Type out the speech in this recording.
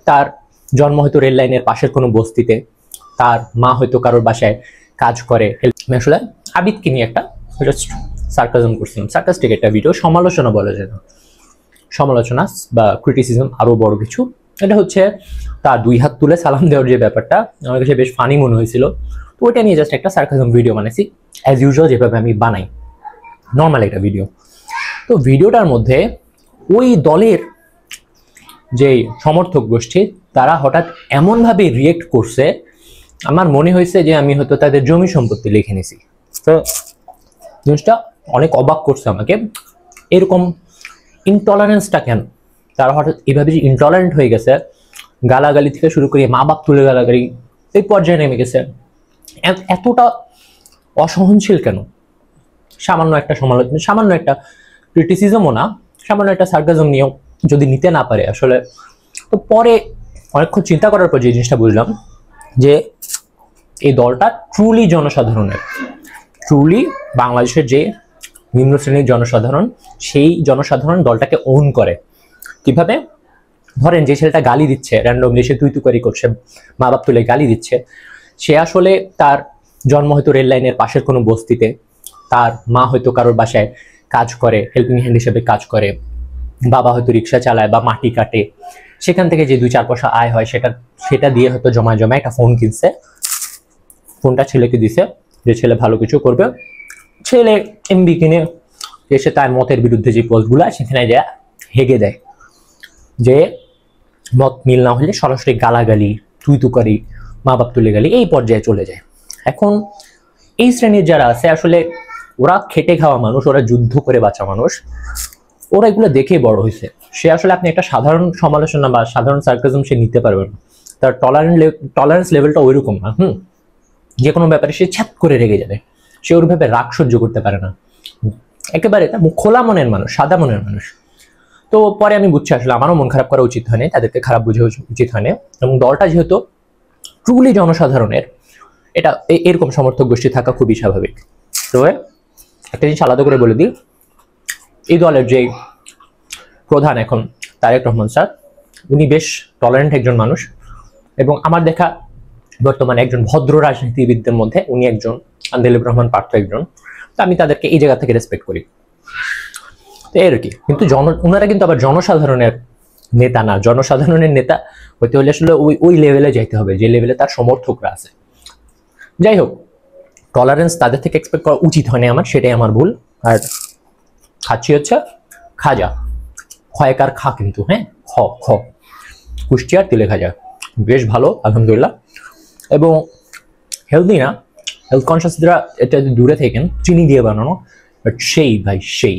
তার জন্ম হয়তো রেল লাইনের পাশের কোনো বস্তিতে, তার মা হয়তো কারোর বাসায় কাজ করে। আমি আসলে আবিদকে নিয়ে একটা জাস্ট সার্কাজম করছিলাম, সার্কাস্টিক একটা ভিডিও, সমালোচনা বলা যায় না, সমালোচনা বা ক্রিটিসিজম আরো বড় কিছু। এটা হচ্ছে তার 2 হাত তুলে সালাম দেওয়ার যে ব্যাপারটা আমার কাছে বেশ ফানি মনে হয়েছিল, তো ওইটা নিয়ে জাস্ট একটা সার্কাজম ভিডিও বানাইছি, অ্যাজ ইউজুয়াল যেভাবে আমি বানাই নর্মাল একটা ভিডিও। তো ভিডিওটার মধ্যে ওই দলের যে সমর্থক গোষ্ঠী তারা হঠাৎ এমনভাবে রিয়েক্ট করছে, আমার মনে হয়েছে যে আমি হয়তো তাদের জমি সম্পত্তি লিখে নিছি। তো জিনিসটা অনেক অবাক করছে আমাকে, এরকম ইনটলারেন্সটা কেন? তারা হঠাৎ এভাবে যে ইনটলারেন্ট হয়ে গেছে, গালাগালি থেকে শুরু করে মা বাপ তুলে গালাগালি এই পর্যায়ে নেমে গেছে, এতটা অসহনশীল কেন? সামান্য একটা সমালোচনা, সামান্য একটা ক্রিটিসিজমও না, সামান্য একটা সার্কাজম নিয়েও যদি নিতে না পারে আসলে। তো পরে অনেকক্ষণ চিন্তা করার পর যে জিনিসটা বুঝলাম যে এই দলটা ট্রুলি জনসাধারণের, ট্রুলি বাংলাদেশের যে নিম্ন শ্রেণীর জনসাধারণ, সেই জনসাধারণ দলটাকে ওন করে। কিভাবে? ধরেন যে ছেলেটা গালি দিচ্ছে, র্যান্ডমলি সে তুই তুকারি করছে, মা বাপ তুলে গালি দিচ্ছে, সে আসলে তার জন্ম হয়তো রেল লাইনের পাশের কোনো বস্তিতে, তার মা হয়তো কারোর বাসায় কাজ করে, হেল্পিং হ্যান্ড হিসেবে কাজ করে, বাবা হয়তো রিক্সা চালায় বা মাটি কাটে, সেখান থেকে যে 2-4 পয়সা আয় হয় সেটা দিয়ে হয়তো জমায় একটা ফোন কিনছে, ফোনটা ছেলেকে দিছে যে ছেলে ভালো কিছু করবে, ছেলে এমবি কিনে এসে তার মতের বিরুদ্ধে যে পোস্টগুলো সেখানে যা হেগে দেয়, যে মত মিল না হলে সরাসরি গালাগালি, তুই তুকারি, মা বাপ তুলে গালি, এই পর্যায়ে চলে যায়। এখন এই শ্রেণীর যারা আছে আসলে ওরা খেটে খাওয়া মানুষ, ওরা যুদ্ধ করে বাঁচা মানুষ, ওরা এগুলো দেখেই বড় হয়েছে। সে আসলে আপনি একটা সাধারণ সমালোচনা বা সাধারণ সার্কাজম সে নিতে পারবে না, তার টলারেন্স লেভেলটা ওইরকম না। যে কোনো ব্যাপারে সে ছ্যাপ করে রেগে যাবে, সে ওইভাবে রাগ সহ্য করতে পারে না, একেবারে খোলা মনের মানুষ, সাদা মনের মানুষ। তো পরে আমি বুঝছি আসলে আমারও মন খারাপ করা উচিত হয়নি, তাদেরকে খারাপ বুঝে উচিত হয়নি, এবং দলটা যেহেতু ট্রুলি জনসাধারণের, এটা এরকম সমর্থক গোষ্ঠী থাকা খুবই স্বাভাবিক। তো একটা জিনিস আলাদা করে বলে দিই, এই দলের যে প্রধান এখন তারেক রহমান স্যার, উনি বেশ টলারেন্ট একজন মানুষ, এবং আমার দেখা বর্তমানে একজন ভদ্র রাজনীতিবিদদের মধ্যে উনি একজন, দিলীপ রহমান পার্থ একজন। তো আমি তাদেরকে এই জায়গা থেকে রেসপেক্ট করি, তো এর কি। কিন্তু ওনারা কিন্তু আবার জনসাধারণের নেতা না, জনসাধারণের নেতা হইতে হলে আসলে ওই লেভেলে যাইতে হবে যে লেভেলে তার সমর্থকরা আছে। যাই হোক, টলারেন্স তাদের থেকে এক্সপেক্ট করা উচিত হয়নি আমার, সেটাই আমার ভুল। আর খাচ্ছি হচ্ছে খাজা, খয়কার খা কিন্তু, হ্যাঁ, খ কুষ্টিয়ার তিলে খাজা, বেশ ভালো আলহামদুলিল্লাহ, এবং হেলদি না, হেলথ কনসিয়াসরা এটা দূরে থাকেন, চিনি দিয়ে বানানো, বাট সেই ভাই সেই।